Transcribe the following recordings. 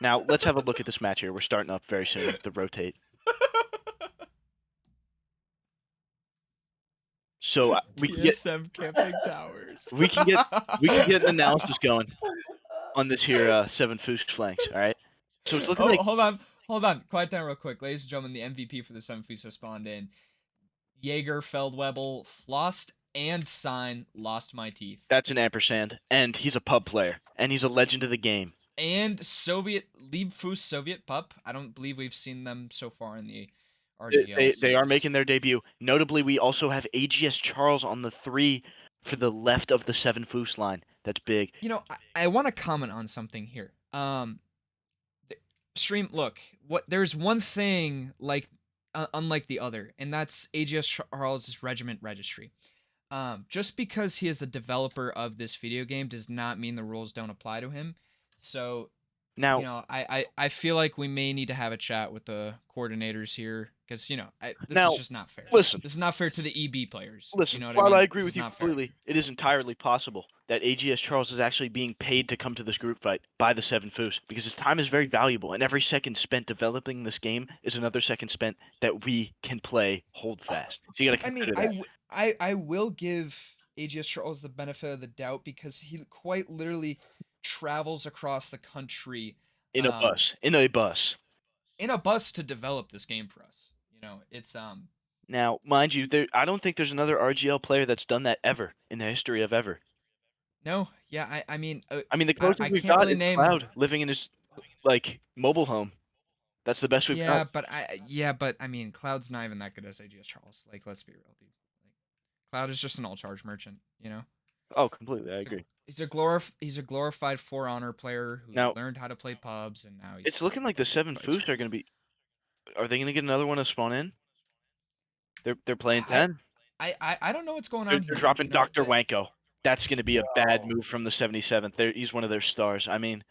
Now, let's have a look at this match here. We're starting up very soon, the rotate. So we can get TSM camping towers. we can get we can get an analysis going on this here 7 Foos flanks, all right? So it's looking Oh, like hold on. Quiet down real quick, ladies and gentlemen. The MVP for the 7 Fus has spawned in. Jaeger, Feldwebel, Flost, and Sign lost my teeth. that's an ampersand, and he's a pub player, and he's a legend of the game. And Soviet Liebfus Soviet Pup. I don't believe we've seen them so far in the RGL They are series. making their debut. Notably, we also have AGS Charles on the 3 for the left of the 7 Foos line. That's big. You know, I want to comment on something here. Stream. Look, there's one thing like unlike the other, and that's AGS Charles' regiment registry. Just because he is the developer of this video game does not mean the rules don't apply to him. So Now, you know, I feel like we may need to have a chat with the coordinators here because you know this now, is just not fair. listen. This is not fair to the EB players. You Listen, know what I while I mean? agree This with is you not fair. completely, it is entirely possible that AGS Charles is actually being paid to come to this group fight by the 7 Foos because his time is very valuable, and every second spent developing this game is another second spent that we can play Holdfast. So you got to I mean, consider that. I will give AGS Charles the benefit of the doubt because he quite literally travels across the country In a bus. In a bus. in a bus to develop this game for us. You know, it's Now, mind you, I don't think there's another RGL player that's done that ever in the history of ever. no, yeah, I mean, I mean, the closest I we've can't got really is name. Cloud living in his like mobile home. That's the best we've got. Yeah, but I mean, Cloud's not even that good as AGS Charles. Like, let's be real, dude. Like, Cloud is just an all charge merchant. You know, Oh, completely. I agree. he's a glorified For Honor player who Now, learned how to play pubs, and now he's it's looking like the 7 fights Foos for. are going to be. Are they going to get another one to spawn in? They're playing I 10. I don't know what's going They're, on they're here. dropping You know, Dr. Wanko. That's going to be a bad Bro. move from the 77th. He's one of their stars. I mean,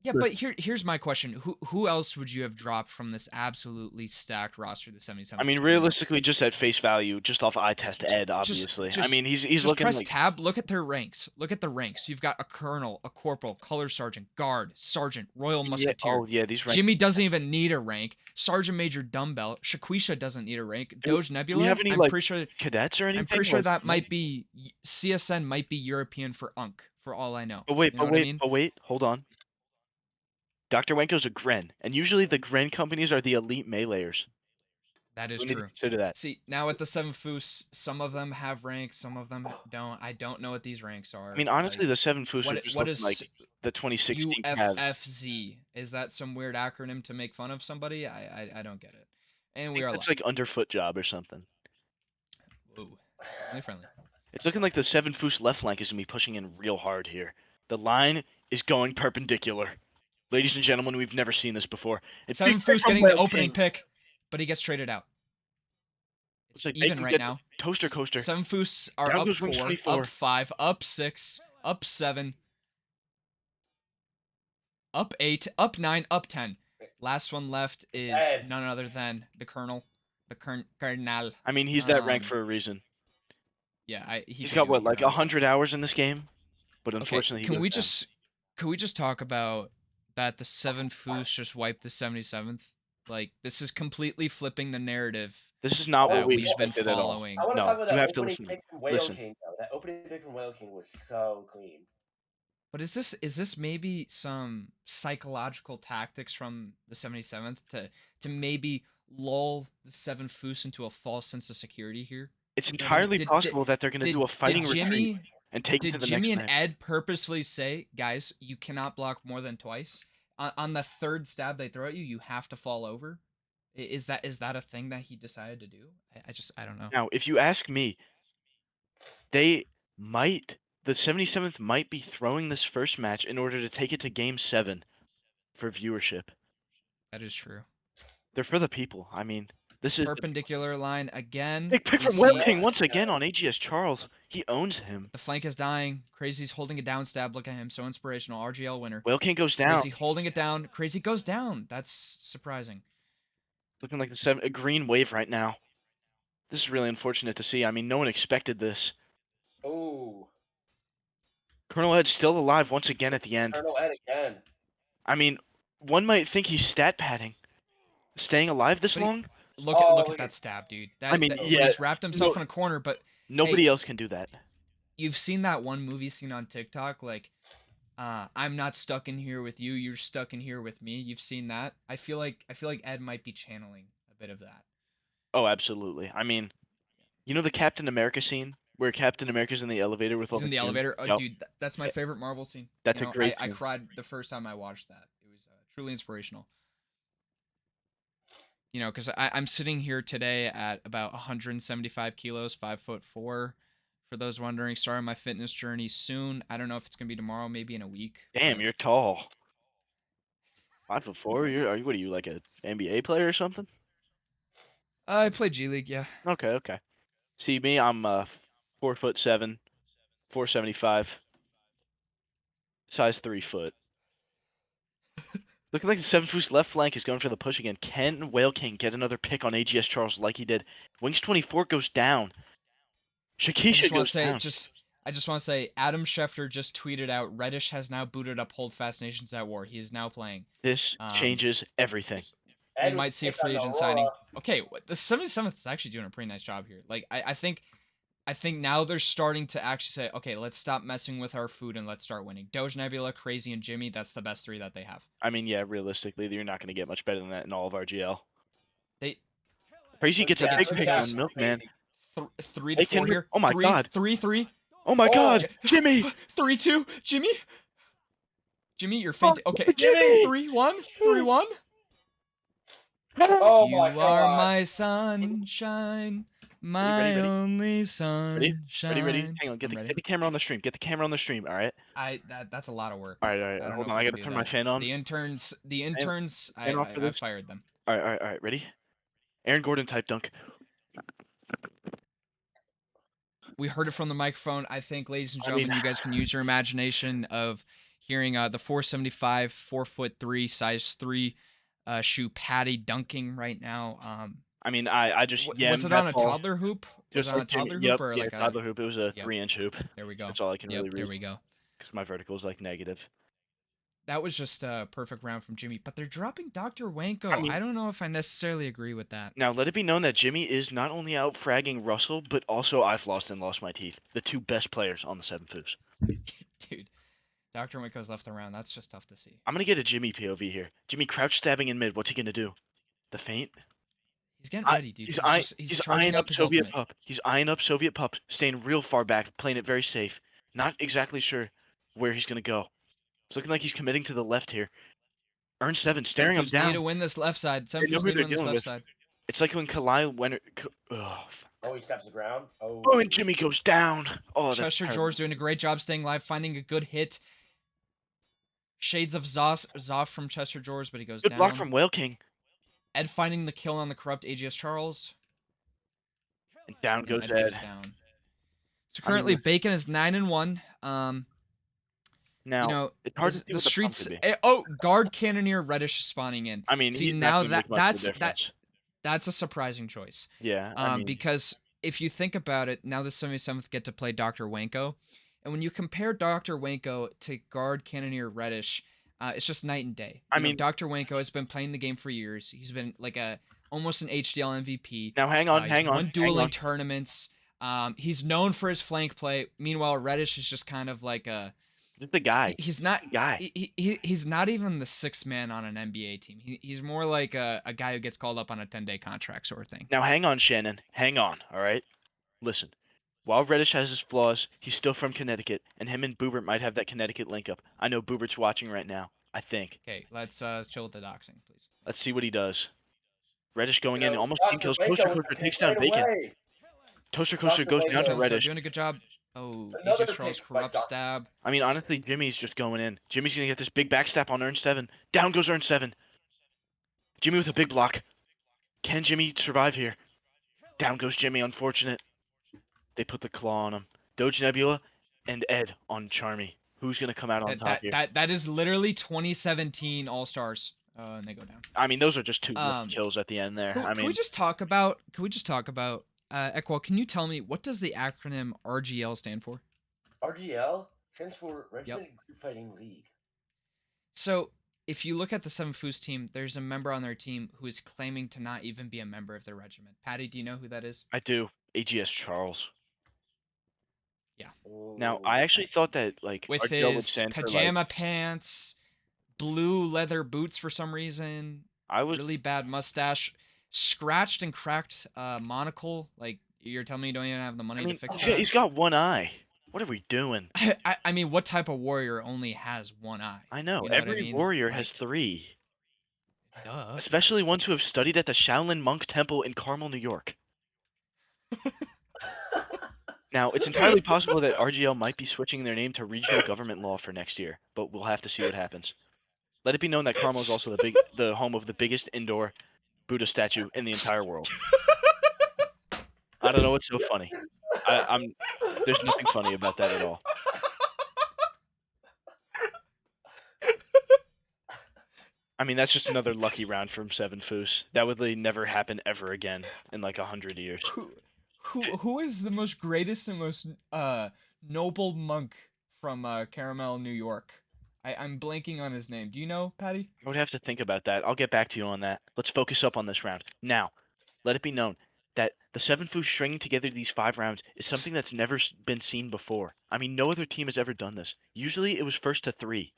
yeah, but here's my question: who else would you have dropped from this absolutely stacked roster, the 77th? I mean, realistically, just at face value, just off eye test Ed, obviously. I mean, he's Just looking press like tab. Look at their ranks. Look at the ranks. You've got a colonel, a corporal, color sergeant, guard, sergeant, royal yeah. musketeer. Oh yeah, these ranks. Jimmy doesn't even need a rank. Sergeant Major Dumbbell. Shaquisha doesn't need a rank. Doge Do we Nebula. have any like cadets or I'm anything? pretty sure Like, that might be CSN. Might be European for Unk. For all I know. but wait, You know but what I wait, mean? but wait. Hold on. Dr. Wanko's a Gren, and usually the Gren companies are the elite meleeers. That is We need to true. consider that. See, now at the 7 Foos, some of them have ranks, some of them don't. I don't know what these ranks I are. mean, honestly, the 7 Foos are just What looking is like the 2016 Cavs. UFFZ? Is that some weird acronym to make fun of somebody? I don't get it. And I we think are that's live. like underfoot job or something. Whoa. Family friendly. It's looking like the 7 Foos left flank is going to be pushing in real hard here. The line is going perpendicular. Ladies and gentlemen, we've never seen this before. It's 7 big pick Foos from getting the Whale opening King. pick, but he gets traded out. Looks like Even Bacon right gets now. toaster coaster. 7 Foos are Down up goes Wings 4, 24. up 5, up 6, up 7, up 8, up 9, up 10. Last one left is Ed. none other than the Colonel. The Colonel. I mean, he's that rank for a reason. Yeah, He's could got do what, either, like honestly. 100 hours in this game, but Okay, unfortunately he goes down. can we just talk about that the 7 Foos just wiped the 77th? Like, this is completely flipping the narrative This is not what that we we've been expected at all. following. I want to No, talk about you that have to opening listen. pick from Whale Listen. King, though. That opening pick from Whale King was so clean. But is this maybe some psychological tactics from the 77th to maybe lull the 7 Foos into a false sense of security here? It's You know what I mean? entirely possible that they're going to do a fighting retreat and take it to Did the Jimmy next and match. Ed purposefully say, guys, you cannot block more than twice? On the third stab they throw at you, you have to fall over? Is that a thing that he decided to do? I don't know. Now, if you ask me, they might, the 77th might be throwing this first match in order to take it to Game 7 for viewership. That is true. They're for the people. I mean, this is the Perpendicular line again. big pick We from Whale see King once again on AGS Charles. He owns him. the flank is dying. Crazy's holding a down stab. Look at him. So inspirational. RGL winner. Whale King goes down. Crazy holding it down. Crazy goes down. That's surprising. Looking like a green wave right now. This is really unfortunate to see. I mean, no one expected this. Ooh. Colonel Ed's still alive once again at the end. Colonel Ed again. I mean, one might think he's stat padding, staying alive this But he, long. look Oh, at look that at stab, dude. I mean, But yeah, he's wrapped himself no, in a corner. But hey, nobody else can do that. you've seen that one movie scene on TikTok, like, I'm not stuck in here with you. You're stuck in here with me. You've seen that. I feel like Ed might be channeling a bit of that. Oh, absolutely. I mean, you know the Captain America scene where Captain America's in the elevator with all He's in the the goons? elevator. Oh, Yep. dude, that's my Yeah, favorite Marvel scene. that's a great I scene. cried the first time I watched that. It was truly inspirational. Because I'm sitting here today at about 175 kilos, 5'4". For those wondering, starting my fitness journey soon. I don't know if it's gonna be tomorrow, maybe in a week. Damn, But you're tall. 5'4". What are you like a NBA player or something? I play G League, yeah. Okay, okay. See me, I'm 4'7", 475, size 3 foot. Looking like the 7 foot left flank is going for the push again. Can Whale King get another pick on AGS Charles like he did? Wings 24 goes down. I just Shakisha want to goes say, down. Adam Schefter just tweeted out, Reddish has now booted up Holdfast Nations at War. He is now playing. This changes everything. We Ed with might the see a pick on free agent Aurora. signing. Okay, the 77th is actually doing a pretty nice job here. Like, I think now they're starting to actually say, okay, let's stop messing with our food and let's start winning. Doge, Nebula, Crazy, and Jimmy, that's the best three that they have. I mean, yeah, realistically, you're not going to get much better than that in all of RGL. They Crazy gets a Yeah, big good pick job, on Milkman. Crazy. 3 to Hey, 4 here. oh my god. 3. Oh my Oh. god. Jimmy. 3-2. Jimmy. Jimmy, you're Oh, faint. Okay. Jimmy. 3-1. 3-1. Oh my You are god. my sunshine, my Ready? only Ready? Ready? sunshine. Hang on. Get I'm the ready. camera on the stream. Get the camera on the stream. All right. That's a lot of work. All right. All right. I don't know Hold if on. we I can gotta do turn my that. fan on. The interns, Fan off for I this. fired them. All right. All right. All right. Ready? Aaron Gordon type dunk. We heard it from the microphone. I think, ladies and I mean- gentlemen, you guys can use your imagination of hearing the 475, 4'3", size 3 shoe Patty dunking right now. I mean, I just Was it on a toddler hoop? Was Just it on like a toddler Jimmy. hoop Yep. or Yeah, like a? toddler hoop. It was a Yep. 3-inch hoop. There we go. That's all I can really read. There we go. Because my vertical is like negative. That was just a perfect round from Jimmy, but they're dropping Dr. Wanko. I mean- I don't know if I necessarily agree with that. Now, let it be known that Jimmy is not only out fragging Russell, but also I've lost and lost my teeth. The two best players on the 7 foos. Dude, Dr. Wanko's left the round. That's just tough to see. I'm gonna get a Jimmy POV here. Jimmy crouch stabbing in mid. What's he gonna do? The feint? He's getting ready, dude. He's charging eyeing up his Soviet ultimate. pup. He's eyeing up Soviet pup, staying real far back, playing it very safe. Not exactly sure where he's gonna go. It's looking like he's committing to the left here. Earn 7, staring him Senfus down. need to win this left side. They know Senfus who need to they're win this dealing left with. side. It's like when Kalai went. Oh, he steps the ground. Oh. Oh, and Jimmy goes down. Oh, that's Chester terrible. George doing a great job staying live, finding a good hit. Shades of Zoff from Chester George, but he goes Good down. block from Whale King. Ed finding the kill on the corrupt AGS Charles. And down No, goes Ed Ed. goes down. So currently, Bacon is 9-1. Now, it's hard to see the what streets. the pump could be. Oh, guard Cannoneer Reddish is spawning in. I mean, See, he's now not gonna make much of a difference. that's a surprising choice. Yeah, I mean, Because if you think about it, now the 77th get to play Dr. Wanko, and when you compare Dr. Wanko to guard Cannoneer Reddish, it's just night and day. I mean- Dr. Wanko has been playing the game for years. He's been like almost an HDL MVP. now hang on, He's won dueling tournaments. He's known for his flank play. Meanwhile, Reddish is just kind of like a Just a guy. he's not a guy. he's not even the sixth man on an NBA team. He's more like a guy who gets called up on a 10-day contract sort of thing. Now hang on, Shannon. Hang on, all right? Listen. While Reddish has his flaws, he's still from Connecticut, and him and Boobert might have that Connecticut link up. I know Boobert's watching right now. I think. Okay, let's chill with the doxing, please. Let's see what he does. Reddish going in, almost Dr. team kills. Wanko Toaster with the Coaster pick takes down right Bacon. away. Toaster Coaster Dr. goes down to Wanko Reddish. Doing a good job. Oh, Another AJ Charles pick by corrupt Doc. stab. I mean, honestly, Jimmy's just going in. Jimmy's gonna get this big backstab on Earn 7. Down goes Earn 7. Jimmy with a big block. Can Jimmy survive here? Down goes Jimmy, unfortunate. They put the claw on him. Doge Nebula and Ed on Charmy. Who's gonna come out on top here? That is literally 2017 All Stars, and they go down. I mean, those are just two Um, kills at the end there. I Can mean, we just talk about? Ekwal, can you tell me what does the acronym RGL stand for? RGL stands for Regimental Groupfighting League. So if you look at the Seven Foos team, there's a member on their team who is claiming to not even be a member of their regiment. Patty, do you know who that is? I do. AGS Charles. Yeah. Now, I actually thought that like With RGL would his stand for like pajama pants, blue leather boots for some reason, I was really bad mustache, scratched and cracked monocle. Like, you're telling me you don't even have the I money to mean, fix he's that? got one eye. What are we doing? I mean, what type of warrior only has one eye? I know. You know what I Every mean? warrior has Like, 3. duh. Especially ones who have studied at the Shaolin Monk Temple in Carmel, New York. Now, it's entirely possible that RGL might be switching their name to Regional Government Law for next year, but we'll have to see what happens. Let it be known that Carmel is also the home of the biggest indoor Buddha statue in the entire world. I don't know what's so funny. There's nothing funny about that at all. I mean, that's just another lucky round from Seven Foos. That would really never happen ever again in like 100 years. Who is the most greatest and most noble monk from Caramel, New York? I'm blanking on his name. Do you know, Patty? I would have to think about that. I'll get back to you on that. Let's focus up on this round. Now, let it be known that the Seven Foos stringing together these 5 rounds is something that's never been seen before. I mean, no other team has ever done this. Usually it was first to 3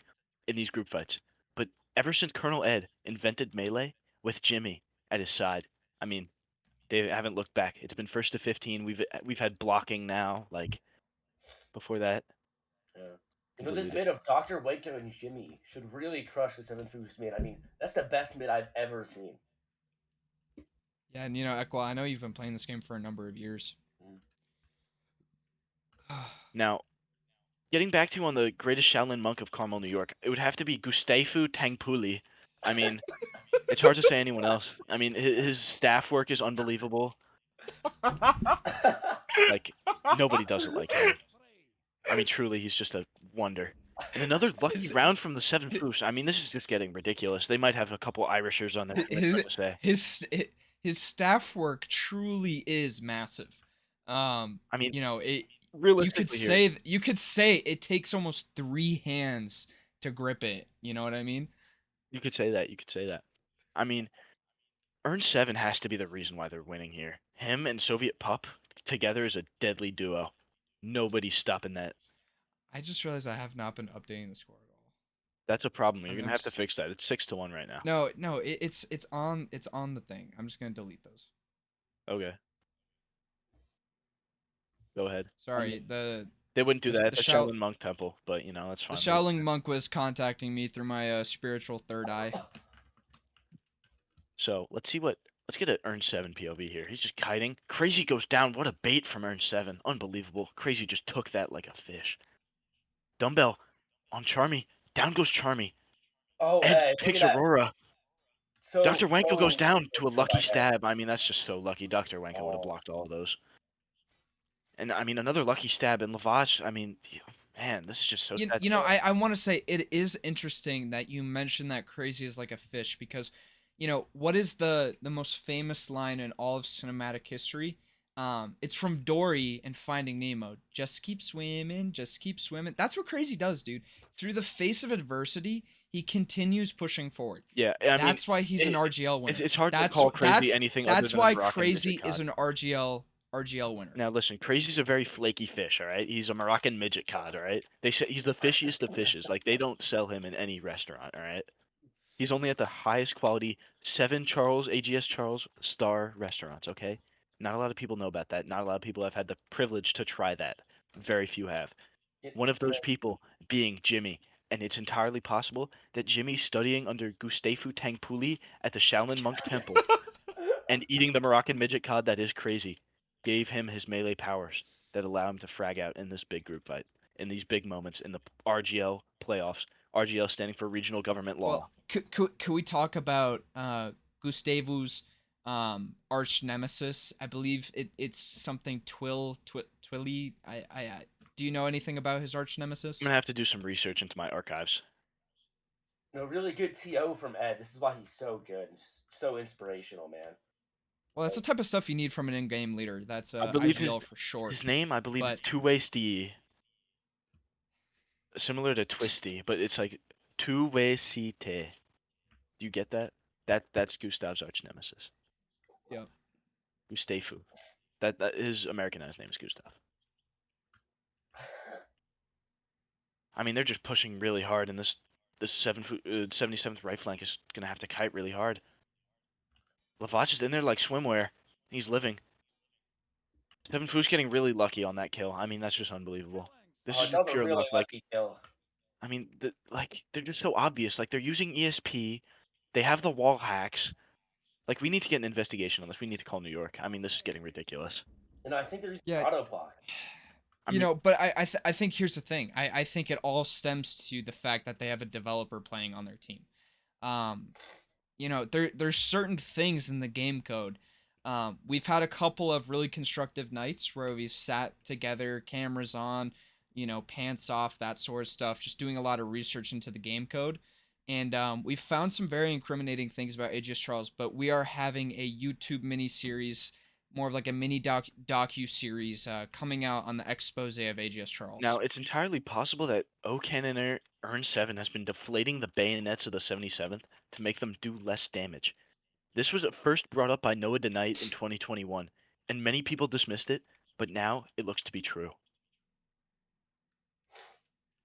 in these group fights. But ever since Colonel Ed invented Melee with Jimmy at his side, I mean, they haven't looked back. It's been first to 15. We've had blocking now, like before that. Yeah. You know, this Completely mid of Dr. Waco and Jimmy should really crush the Seven Foos mid. I mean, that's the best mid I've ever seen. Yeah, and you know, Equa, I know you've been playing this game for a number of years. Now, getting back to you on the greatest Shaolin monk of Carmel, New York, it would have to be Gustavo Tangpuli. I mean, it's hard to say anyone else. I mean, his staff work is unbelievable. Like, nobody does it like him. I mean, truly, he's just a wonder. And another lucky round from the Seven Foos. I mean, this is just getting ridiculous. They might have a couple Irishers on their team, it's his hard to say. his staff work truly is massive. I mean, You know, realistically here, you could say it takes almost 3 hands to grip it. You know what I mean? you could say that. You could say that. I mean, Earn 7 has to be the reason why they're winning here. Him and Soviet Pup together is a deadly duo. Nobody's stopping that. I just realized I have not been updating the score at all. That's a problem. You're gonna I'm have to just fix that. It's 6-1 right now. no, it's on the thing. I'm just gonna delete those. Okay, go ahead. I Sorry, mean, they wouldn't do that at the Shaolin Monk Temple, but you know that's the fine. Shaolin monk was contacting me through my spiritual third eye. So let's see what. Let's get an Earn 7 POV here. He's just kiting. Crazy goes down. What a bait from Earn 7. Unbelievable. Crazy just took that like a fish. Dumbbell on Charmy. Down goes Charmy. Oh, Ed hey, look picks at that. Aurora. So, Dr. Wanko goes down to a picture of lucky my head. stab. I mean, that's just so lucky. Dr. Wanko would have Oh. blocked all of those. And I mean, another lucky stab. And Lavage, I mean, man, this is just so sad. You know, I want to say it is interesting that you mentioned that Crazy is like a fish because, you know, what is the most famous line in all of cinematic history? It's from Dory in Finding Nemo. Just keep swimming, just keep swimming. That's what Crazy does, dude. Through the face of adversity, he continues pushing forward. Yeah, I mean, That's why he's an RGL winner. it's hard to call Crazy anything other That's than why a Moroccan Crazy midget is cod. an RGL winner. Now listen, Crazy's a very flaky fish, all right? He's a Moroccan midget cod, all right? They say he's the fishiest of fishes. Like they don't sell him in any restaurant, all right? He's only at the highest quality 7 Charles AGS Charles star restaurants, okay? Not a lot of people know about that. Not a lot of people have had the privilege to try that. Very few have. One of those people being Jimmy, and it's entirely possible that Jimmy's studying under Gustavo Tangpuli at the Shaolin Monk Temple and eating the Moroccan midget cod that is Crazy gave him his melee powers that allow him to frag out in this big group fight, in these big moments in the RGL playoffs. RGL standing for Regional Government Law. Well, could we talk about Gustavo's arch nemesis? I believe it's something Twilly. I do you know anything about his arch nemesis? I'm gonna have to do some research into my archives. No, really good TO from Ed. This is why he's so good. Just so inspirational, man. Well, that's the type of stuff you need from an in-game leader. That's I believe IGL for short. his name, I believe, is But Two-Way Stee. Similar to Twisty, but it's like Tuwesite. Do you get that? That's Gustav's arch nemesis. Yep. Gustafu. That his Americanized name is Gustav. I mean, they're just pushing really hard, and this 77th right flank is gonna have to kite really hard. Lavach is in there like swimwear. He's living. 7 Foos getting really lucky on that kill. I mean, that's just unbelievable. This is that was a pure really luck. Like, lucky kill. I mean, they're just so obvious. Like, they're using ESP. They have the wall hacks. Like, we need to get an investigation on this. We need to call New York. I mean, this is getting ridiculous. And I think there's Yeah. auto block. But I think here's the thing. I think it all stems to the fact that they have a developer playing on their team. There's certain things in the game code. We've had a couple of really constructive nights where we've sat together, cameras on, pants off, that sort of stuff, just doing a lot of research into the game code. And we've found some very incriminating things about AGS Charles, but we are having a YouTube mini series, more of like a mini docu series, coming out on the expose of AGS Charles. Now, it's entirely possible that O Cannoneer Earn 7 has been deflating the bayonets of the 77th to make them do less damage. This was at first brought up by Noah DeKnight in 2021, and many people dismissed it, but now it looks to be true.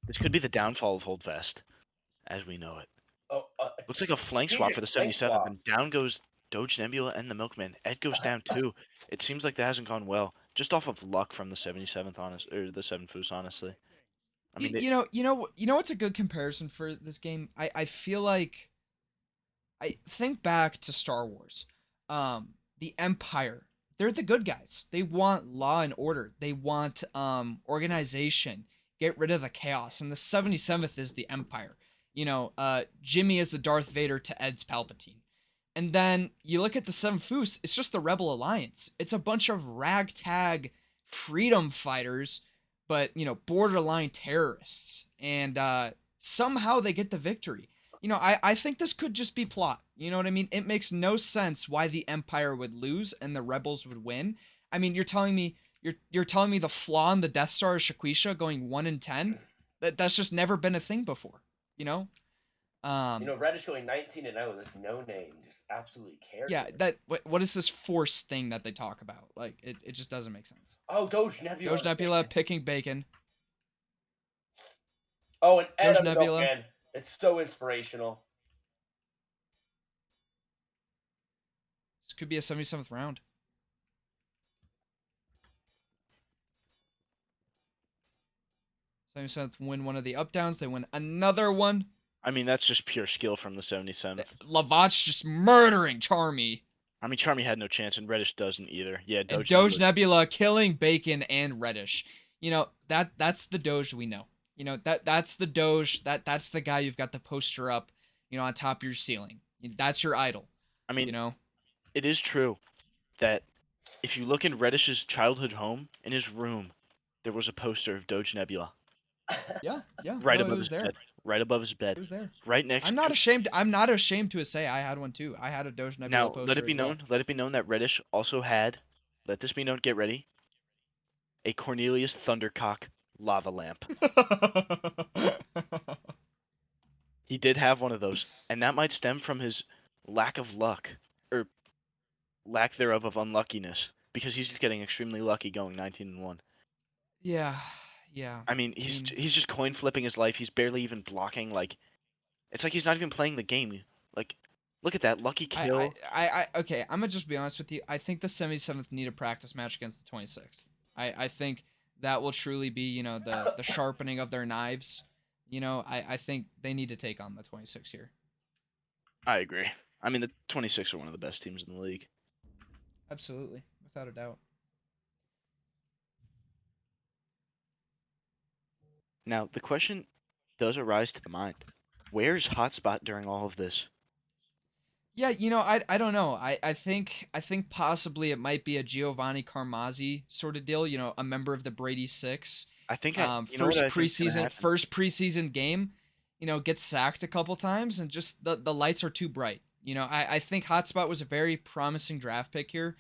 This could be the downfall of Holdfast, as we know it. Looks like a flank swap for the 77th, and down goes Doge Nebula and the Milkman. Ed goes down too. It seems like that hasn't gone well, just off of luck from the 77th, or the 7 Foos, honestly. I mean, what's a good comparison for this game? I feel like, I think back to Star Wars. The Empire, they're the good guys. They want law and order. They want organization. Get rid of the chaos. And the 77th is the Empire. Jimmy is the Darth Vader to Ed's Palpatine. And then you look at the 7 Foos, it's just the Rebel Alliance. It's a bunch of ragtag freedom fighters, but, borderline terrorists. And somehow they get the victory. I think this could just be plot. You know what I mean? It makes no sense why the Empire would lose and the Rebels would win. I mean, you're telling me the flaw in the Death Star is Shaquisha going 1 in 10? That's just never been a thing before. Reddish going 19-0. There's no name, just absolutely cares. Yeah, what is this force thing that they talk about? Like, it just doesn't make sense. Oh, Doge Nebula. Doge Nebula picking bacon. Oh, and Ed Doge Nebula. Milkman. It's so inspirational. This could be a 77th round. 77th win one of the up downs. They win another one. I mean, that's just pure skill from the 77th. Lavach just murdering Charmy. I mean, Charmy had no chance, and Reddish doesn't either. Yeah, Doge Nebula killing Bacon and Reddish. That's the Doge we know. That's the Doge. That's the guy you've got the poster up, on top of your ceiling. That's your idol. I mean, it is true that if you look in Reddish's childhood home, in his room, there was a poster of Doge Nebula. Yeah. Right above his bed. Right above his bed. It was there. Right next. I'm not ashamed to say I had one too. I had a Doge Nebula poster. Now, let it be known. Let it be known that Reddish also had. Let this be known. Get ready. A Cornelius Thundercock lava lamp. He did have one of those, and that might stem from his lack of luck, or lack thereof of unluckiness, because he's just getting extremely lucky going 19-1. Yeah. I mean, he's just coin flipping his life. He's barely even blocking. Like, it's like he's not even playing the game. Like, look at that lucky kill. Okay, I'm gonna just be honest with you. I think the 77th need a practice match against the 26th. I think that will truly be, the sharpening of their knives. I think they need to take on the 26 here. I agree. I mean, the 26 are one of the best teams in the league. Absolutely, without a doubt. Now, the question does arise to the mind. Where's Hotspot during all of this? Yeah, I don't know. I think possibly it might be a Giovanni Carmazzi sort of deal, a member of the Brady Six. I think first preseason game, gets sacked a couple times and just the lights are too bright. I think Hotspot was a very promising draft pick here.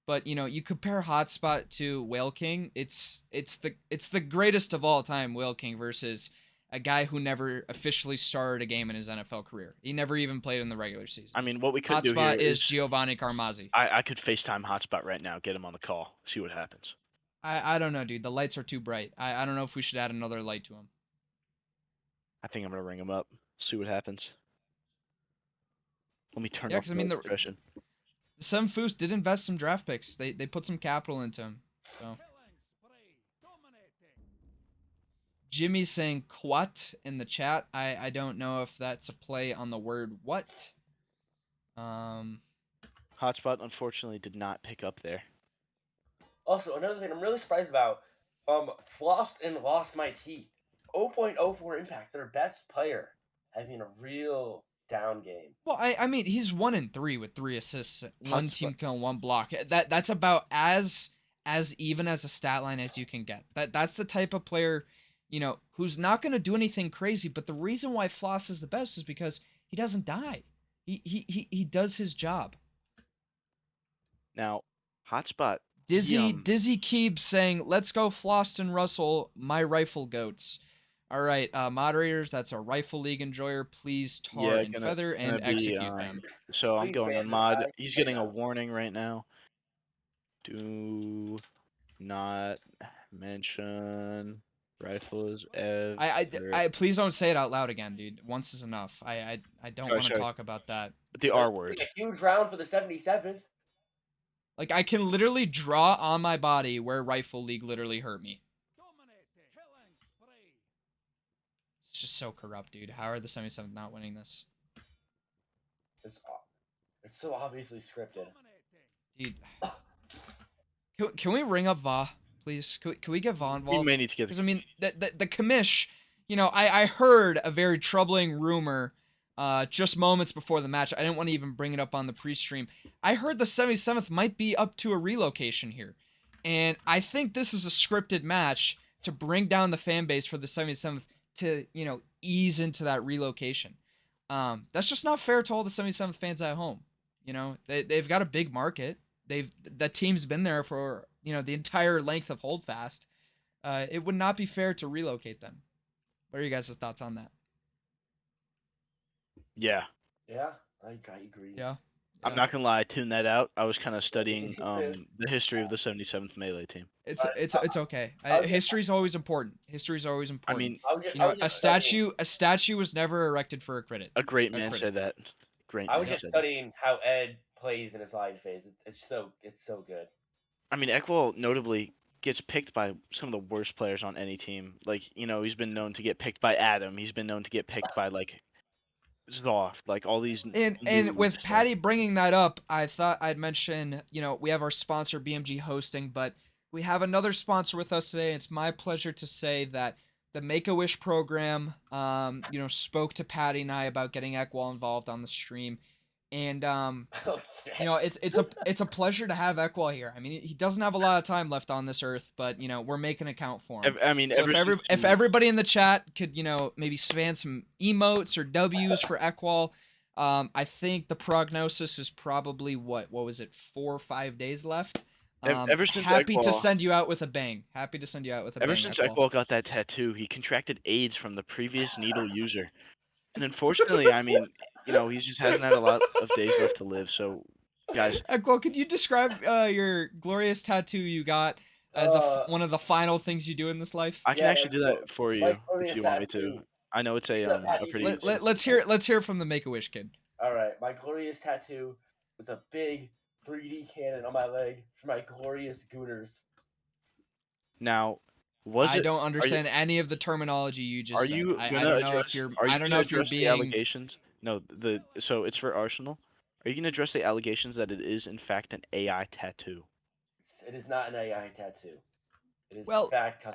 But you compare Hotspot to Whale King, it's the greatest of all time, Whale King versus a guy who never officially started a game in his NFL career. He never even played in the regular season. I mean, what we could do here Hotspot is is Giovanni Carmazzi. I could FaceTime Hotspot right now, get him on the call, see what happens. I don't know, dude. The lights are too bright. I don't know if we should add another light to him. I think I'm gonna ring him up, see what happens. Let me turn Yeah, off because I the mean, expression. the Seven Foos did invest some draft picks. They put some capital into him. So Jimmy's saying "quat" in the chat. I don't know if that's a play on the word "what." Hotspot unfortunately did not pick up there. Also, another thing I'm really surprised about, flossed and lost my teeth. 0.04 impact, their best player, having a real down game. Well, I mean, he's 1-3 with 3 assists, 1 Hotspot. team kill, 1 block. That's about as even as a stat line as you can get. That's the type of player, who's not going to do anything crazy. But the reason why Floss is the best is because he doesn't die. He does his job. Now, Hotspot. Dizzy Keeb saying, "Let's go, Floss and Russell, my rifle goats." All right, moderators, that's a Rifle League enjoyer. Please tar and feather and execute them. So I'm going on mod. He's getting a warning right now. Do not mention rifles ever. I please don't say it out loud again, dude. Once is enough. I don't want to talk about that. The R word. A huge round for the 77th. Like, I can literally draw on my body where Rifle League literally hurt me. It's just so corrupt, dude. How are the 77th not winning this? It's so obviously scripted. Dude. Can we ring up Va, please? Can we get Va involved? We may need to get... Because, I mean, the commish, I heard a very troubling rumor just moments before the match. I didn't want to even bring it up on the pre-stream. I heard the 77th might be up to a relocation here. And I think this is a scripted match to bring down the fan base for the 77th to, ease into that relocation. That's just not fair to all the 77th fans at home. They've got a big market. That team's been there for, the entire length of Holdfast. It would not be fair to relocate them. What are you guys' thoughts on that? Yeah. Yeah, I agree. Yeah. I'm not gonna lie, I tuned that out. I was kind of studying the history of the 77th melee team. It's okay. History's always important. History's always important. I mean, a statue was never erected for a critic. A great man said that. I was just studying how Ed plays in his line phase. It's so good. I mean, Ekwall notably gets picked by some of the worst players on any team. Like, he's been known to get picked by Adam. He's been known to get picked by Zoff, like all these. And with Patty bringing that up, I thought I'd mention, we have our sponsor BMG Hosting, but we have another sponsor with us today. It's my pleasure to say that the Make-A-Wish program, spoke to Patty and I about getting Ekwall involved on the stream. And it's a pleasure to have Ekwall here. I mean, he doesn't have a lot of time left on this earth, but we're making an account for him. I mean, so if everybody in the chat could maybe spam some emotes or W's for Ekwall, I think the prognosis is probably what was it, 4 or 5 days left. Ever since happy Ekwall, to send you out with a bang. Ever since Ekwall got that tattoo, he contracted AIDS from the previous needle user, and unfortunately, I mean, he just hasn't had a lot of days left to live. So, guys, Ekwall, could you describe your glorious tattoo you got as one of the final things you do in this life? I can actually do that for you if you want me to. I know it's a pretty. Let's hear from the Make-A-Wish kid. All right, my glorious tattoo was a big 3D cannon on my leg for my glorious Gooners. Now, I don't understand any of the terminology you just said. I don't know if you're being. The allegations? No, so it's for Arsenal. Are you going to address the allegations that it is in fact an AI tattoo? It is not an AI tattoo. It is in fact.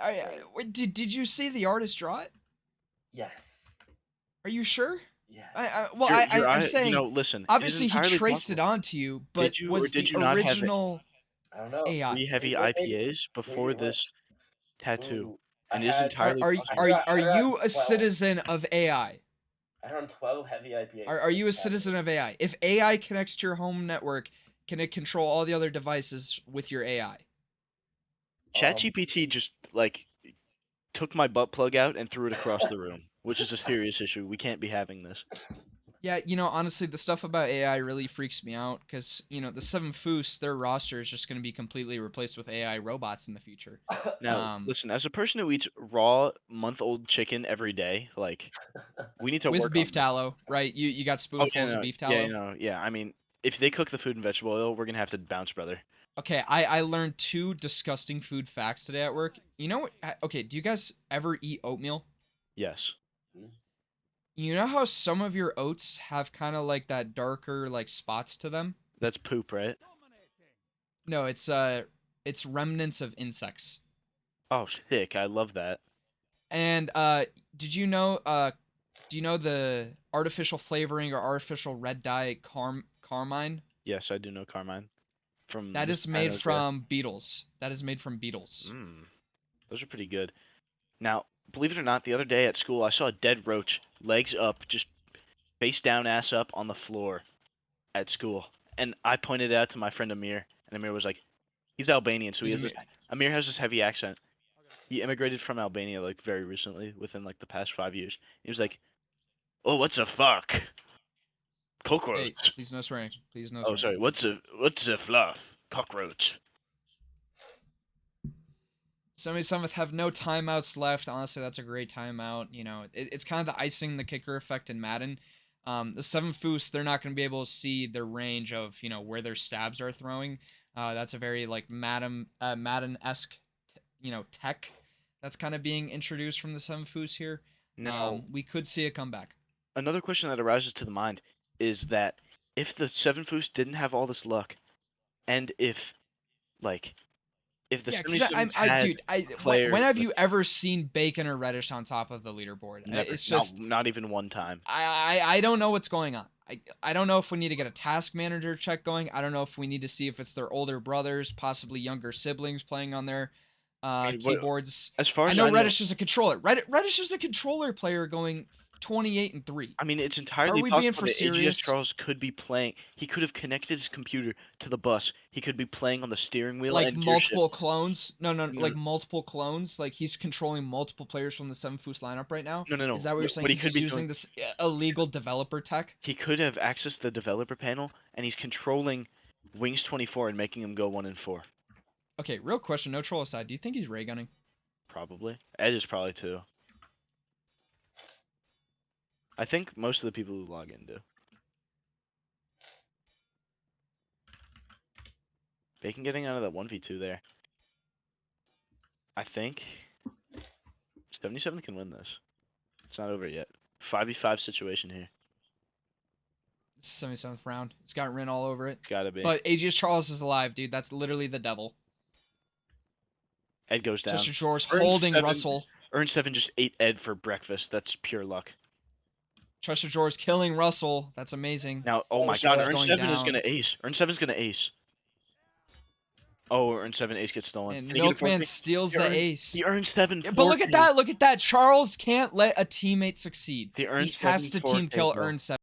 Did you see the artist draw it? Yes. Are you sure? Yeah. I'm saying. Listen. Obviously, he traced it onto you, but was the original? I don't know. AI. 3 heavy IPAs before this tattoo, and is entirely. Are you a citizen of AI? I had 12 heavy IPAs. Are you a citizen of AI? If AI connects to your home network, can it control all the other devices with your AI? ChatGPT just took my butt plug out and threw it across the room, which is a serious issue. We can't be having this. Yeah, honestly, the stuff about AI really freaks me out because, the Seven Foos, their roster is just going to be completely replaced with AI robots in the future. Now, listen, as a person who eats raw month-old chicken every day, like, we need to With work beef on this. tallow, right? You got spoonfuls of beef tallow. Yeah, I mean, if they cook the food in vegetable oil, we're gonna have to bounce, brother. Okay, I learned 2 disgusting food facts today at work. You know what? Okay, do you guys ever eat oatmeal? Yes. You know how some of your oats have kind of like that darker like spots to them? That's poop, right? No, it's remnants of insects. Oh, sick. I love that. And did you know do you know the artificial flavoring or artificial red dye carmine? Yes, I do know Carmine from That Mr. is made Pano's there. from beetles. That is made from beetles. Those are pretty good. Now, believe it or not, the other day at school, I saw a dead roach, legs up, just face down, ass up on the floor at school. And I pointed it out to my friend Amir, and Amir was like, he's Albanian, so he has this. Amir has this heavy accent. He immigrated from Albania like very recently, within like the past 5 years. He was like, "Oh, what's a fuck? Cockroach." Hey, please no swearing. Please no Oh, swearing. sorry. What's a fluff? Cockroach. Somebody Summit have no timeouts left. Honestly, that's a great timeout. It's kind of the icing the kicker effect in Madden. The Seven Foos, they're not going to be able to see the range of where their stabs are throwing. That's a very like Madden-esque, tech that's kind of being introduced from the Seven Foos here. Now, We could see a comeback. another question that arises to the mind is that if the Seven Foos didn't have all this luck, and if the Yeah, because 77s had players, when have you ever seen Bacon or Reddish on top of the leaderboard? never, It's just not even one time. I don't know what's going on. I don't know if we need to get a task manager check going. I don't know if we need to see if it's their older brothers, possibly younger siblings playing on their keyboards. As far as I know Reddish is a controller. Reddish is a controller player going 28-3. I mean, it's entirely Are we possible being for that serious? AGS Charles could be playing. He could have connected his computer to the bus. He could be playing on the steering wheel Like and multiple clones? No, No. like multiple clones. Like he's controlling multiple players from the Seven Foos lineup right now. No. Is that what you're saying? He's just using this illegal developer tech? He could have accessed the developer panel, and he's controlling Wings 24 and making him go 1-4. Okay, real question. No troll aside. Do you think he's ray gunning? Probably. Ed is probably too. I think most of the people who log in do. Bacon getting out of that 1v2 there. I think 77 can win this. It's not over yet. 5v5 situation here. It's 77th round. It's got Rin all over it. Gotta be. But AGS Charles is alive, dude. That's literally the devil. Ed goes down. Chester George holding Russell. Earn 7 just ate Ed for breakfast. That's pure luck. Chester George killing Russell. That's amazing. Now, oh my god, Earn 7 down. is gonna ace. Earn 7's gonna ace. Oh, Earn 7 ace gets stolen. And Milkman steals the ace. He earned 7. Yeah, but look at that. Look at that. Charles can't let a teammate succeed. He has to team kill Earn 7.